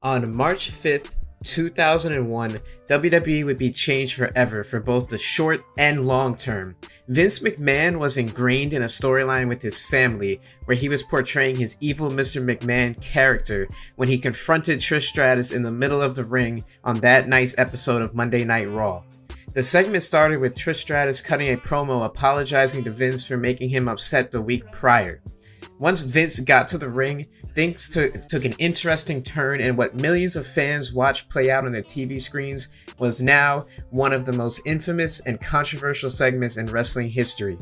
On March 5th, 2001, WWE would be changed forever for both the short and long term. Vince McMahon was ingrained in a storyline with his family, where he was portraying his evil Mr. McMahon character when he confronted Trish Stratus in the middle of the ring on that night's episode of Monday Night Raw. The segment started with Trish Stratus cutting a promo apologizing to Vince for making him upset the week prior. Once Vince got to the ring, things took an interesting turn, and what millions of fans watched play out on their TV screens was now one of the most infamous and controversial segments in wrestling history.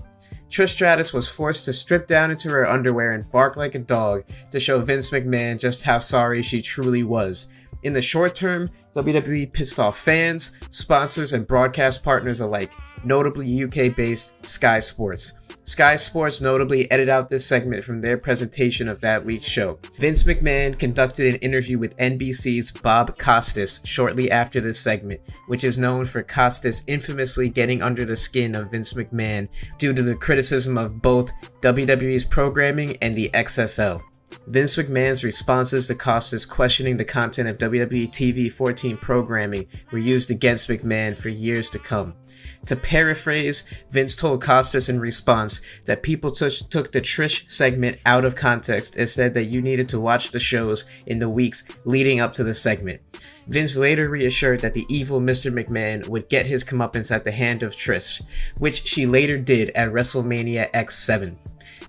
Trish Stratus was forced to strip down into her underwear and bark like a dog to show Vince McMahon just how sorry she truly was. In the short term, WWE pissed off fans, sponsors, and broadcast partners alike, notably UK-based Sky Sports. Sky Sports notably edited out this segment from their presentation of that week's show. Vince McMahon conducted an interview with NBC's Bob Costas shortly after this segment, which is known for Costas infamously getting under the skin of Vince McMahon due to the criticism of both WWE's programming and the XFL. Vince McMahon's responses to Costas questioning the content of WWE TV 14 programming were used against McMahon for years to come. To paraphrase, Vince told Costas in response that people took the Trish segment out of context and said that you needed to watch the shows in the weeks leading up to the segment. Vince later reassured that the evil Mr. McMahon would get his comeuppance at the hand of Trish, which she later did at WrestleMania X7.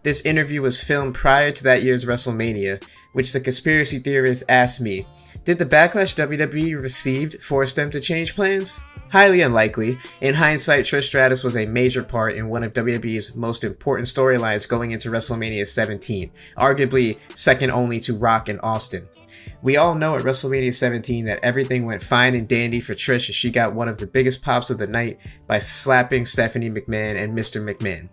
This interview was filmed prior to that year's WrestleMania, which the conspiracy theorists asked me, did the backlash WWE received force them to change plans? Highly unlikely. In hindsight, Trish Stratus was a major part in one of WWE's most important storylines going into WrestleMania 17, arguably second only to Rock and Austin. We all know at WrestleMania 17 that everything went fine and dandy for Trish as she got one of the biggest pops of the night by slapping Stephanie McMahon and Mr. McMahon.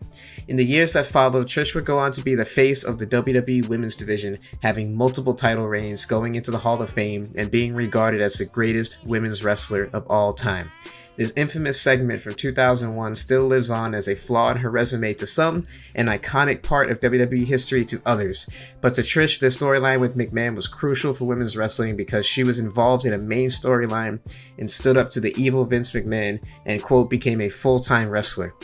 In the years that followed, Trish would go on to be the face of the WWE Women's Division, having multiple title reigns, going into the Hall of Fame, and being regarded as the greatest women's wrestler of all time. This infamous segment from 2001 still lives on as a flaw in her resume to some, an iconic part of WWE history to others. But to Trish, this storyline with McMahon was crucial for women's wrestling because she was involved in a main storyline and stood up to the evil Vince McMahon and, quote, became a full-time wrestler.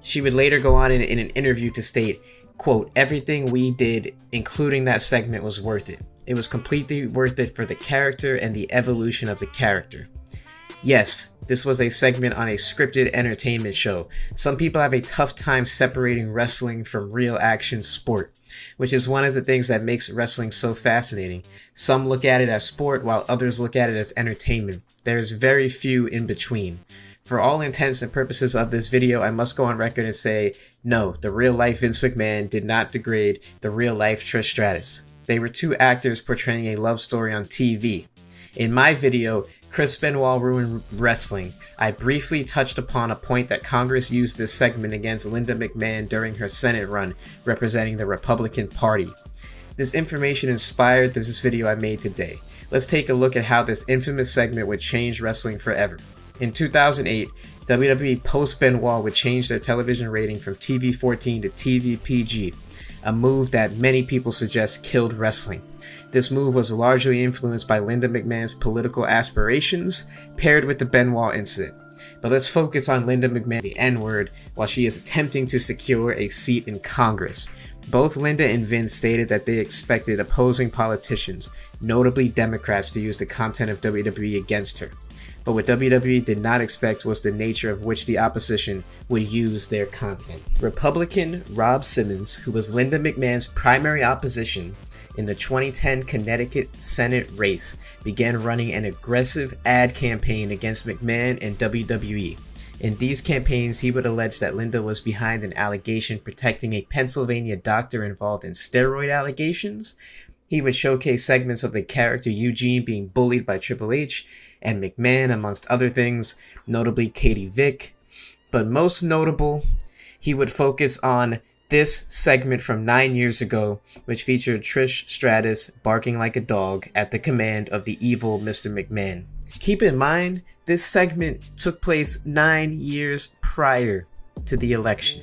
She would later go on in an interview to state, quote, everything we did, including that segment, was worth it. It was completely worth it for the character and the evolution of the character. Yes, this was a segment on a scripted entertainment show. Some people have a tough time separating wrestling from real action sport, which is one of the things that makes wrestling so fascinating. Some look at it as sport while others look at it as entertainment. There's very few in between. For all intents and purposes of this video, I must go on record and say, no, the real-life Vince McMahon did not degrade the real-life Trish Stratus. They were two actors portraying a love story on TV. In my video, Chris Benoit Ruined Wrestling, I briefly touched upon a point that Congress used this segment against Linda McMahon during her Senate run, representing the Republican Party. This information inspired this video I made today. Let's take a look at how this infamous segment would change wrestling forever. In 2008, WWE post-Benoit would change their television rating from TV 14 to TV PG, a move that many people suggest killed wrestling. This move was largely influenced by Linda McMahon's political aspirations, paired with the Benoit incident. But let's focus on Linda McMahon, the N-word, while she is attempting to secure a seat in Congress. Both Linda and Vince stated that they expected opposing politicians, notably Democrats, to use the content of WWE against her. But what WWE did not expect was the nature of which the opposition would use their content. Republican Rob Simmons, who was Linda McMahon's primary opposition in the 2010 Connecticut Senate race, began running an aggressive ad campaign against McMahon and WWE. In these campaigns, he would allege that Linda was behind an allegation protecting a Pennsylvania doctor involved in steroid allegations. He would showcase segments of the character Eugene being bullied by Triple H and McMahon, amongst other things, notably Katie Vick. But most notable, he would focus on this segment from 9 years ago, which featured Trish Stratus barking like a dog at the command of the evil Mr. McMahon. Keep in mind, this segment took place 9 years prior to the election.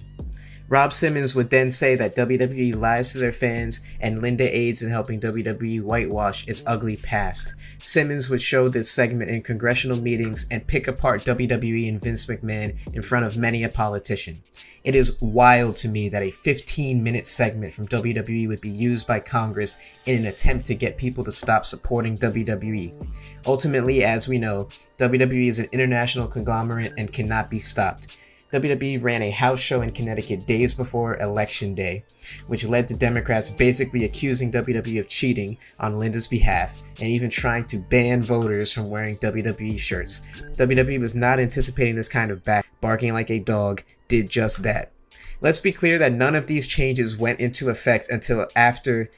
Rob Simmons would then say that WWE lies to their fans and Linda aids in helping WWE whitewash its ugly past. Simmons would show this segment in congressional meetings and pick apart WWE and Vince McMahon in front of many a politician. It is wild to me that a 15-minute segment from WWE would be used by Congress in an attempt to get people to stop supporting WWE. Ultimately, as we know, WWE is an international conglomerate and cannot be stopped. WWE ran a house show in Connecticut days before Election Day, which led to Democrats basically accusing WWE of cheating on Linda's behalf and even trying to ban voters from wearing WWE shirts. WWE was not anticipating this kind of barking like a dog did just that. Let's be clear that none of these changes went into effect until after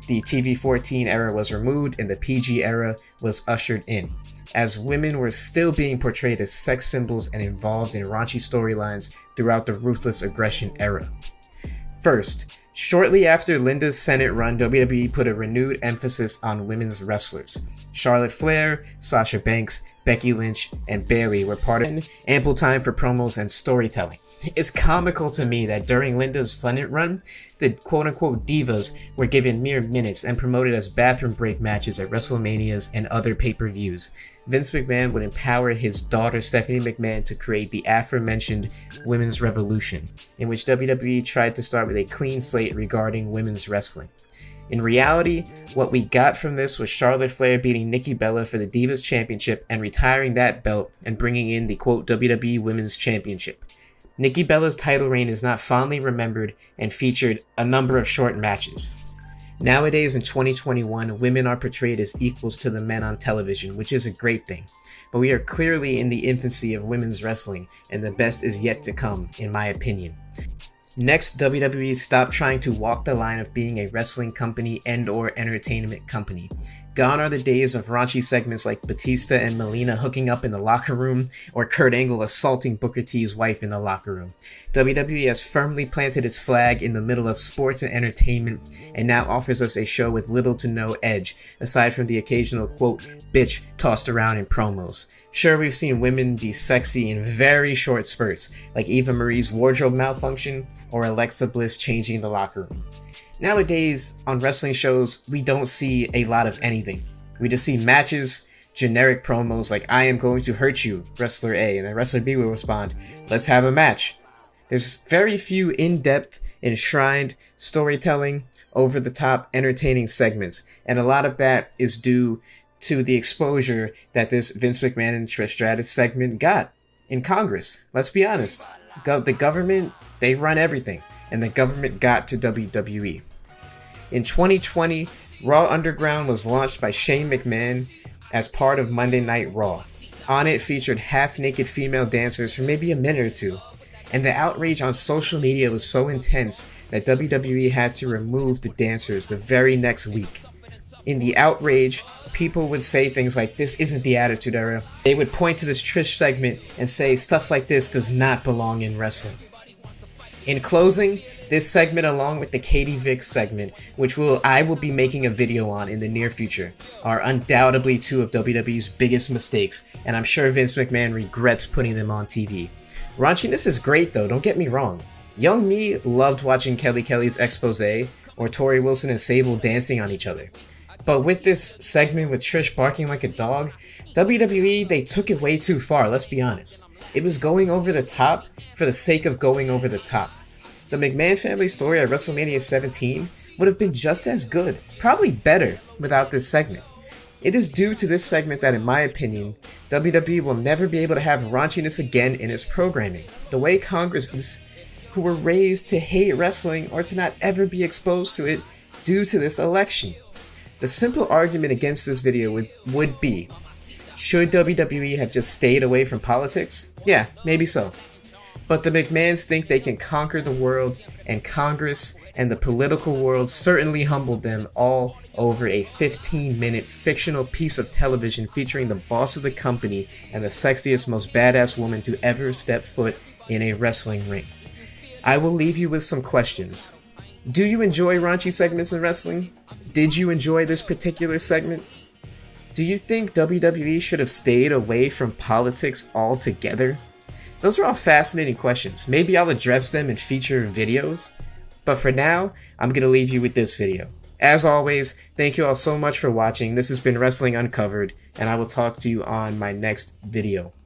the TV-14 era was removed and the PG era was ushered in, as women were still being portrayed as sex symbols and involved in raunchy storylines throughout the Ruthless Aggression era. First, shortly after Linda's Senate run, WWE put a renewed emphasis on women's wrestlers. Charlotte Flair, Sasha Banks, Becky Lynch, and Bayley were part of ample time for promos and storytelling. It's comical to me that during Linda's Senate run, the quote-unquote divas were given mere minutes and promoted as bathroom break matches at WrestleManias and other pay-per-views. Vince McMahon would empower his daughter Stephanie McMahon to create the aforementioned Women's Revolution, in which WWE tried to start with a clean slate regarding women's wrestling. In reality, what we got from this was Charlotte Flair beating Nikki Bella for the Divas Championship and retiring that belt and bringing in the quote WWE Women's Championship. Nikki Bella's title reign is not fondly remembered and featured a number of short matches. Nowadays in 2021, women are portrayed as equals to the men on television, which is a great thing. But we are clearly in the infancy of women's wrestling, and the best is yet to come, in my opinion. Next, WWE stopped trying to walk the line of being a wrestling company and/or entertainment company. Gone are the days of raunchy segments like Batista and Melina hooking up in the locker room, or Kurt Angle assaulting Booker T's wife in the locker room. WWE has firmly planted its flag in the middle of sports and entertainment, and now offers us a show with little to no edge, aside from the occasional quote, bitch tossed around in promos. Sure, we've seen women be sexy in very short spurts, like Eva Marie's wardrobe malfunction, or Alexa Bliss changing the locker room. Nowadays, on wrestling shows, we don't see a lot of anything. We just see matches, generic promos like, I am going to hurt you, wrestler A, and then wrestler B will respond, let's have a match. There's very few in-depth, enshrined storytelling, over-the-top, entertaining segments, and a lot of that is due to the exposure that this Vince McMahon and Trish Stratus segment got in Congress. Let's be honest. The government, they run everything, and the government got to WWE. In 2020, Raw Underground was launched by Shane McMahon as part of Monday Night Raw. On it featured half-naked female dancers for maybe a minute or two, and the outrage on social media was so intense that WWE had to remove the dancers the very next week. In the outrage, people would say things like, this isn't the Attitude Era. They would point to this Trish segment and say stuff like this does not belong in wrestling. In closing, this segment, along with the Katie Vick segment, which I will be making a video on in the near future, are undoubtedly two of WWE's biggest mistakes, and I'm sure Vince McMahon regrets putting them on TV. Raunchiness is great though, don't get me wrong. Young me loved watching Kelly Kelly's expose, or Tori Wilson and Sable dancing on each other. But with this segment with Trish barking like a dog, WWE, they took it way too far, let's be honest. It was going over the top for the sake of going over the top. The McMahon family story at WrestleMania 17 would have been just as good, probably better, without this segment. It is due to this segment that, in my opinion, WWE will never be able to have raunchiness again in its programming, the way Congressmen who were raised to hate wrestling or to not ever be exposed to it due to this election. The simple argument against this video would be, should WWE have just stayed away from politics? Yeah, maybe so. But the McMahons think they can conquer the world, and Congress and the political world certainly humbled them all over a 15-minute fictional piece of television featuring the boss of the company and the sexiest, most badass woman to ever step foot in a wrestling ring. I will leave you with some questions. Do you enjoy raunchy segments in wrestling? Did you enjoy this particular segment? Do you think WWE should have stayed away from politics altogether? Those are all fascinating questions. Maybe I'll address them in future videos. But for now, I'm going to leave you with this video. As always, thank you all so much for watching. This has been Wrestling Uncovered, and I will talk to you on my next video.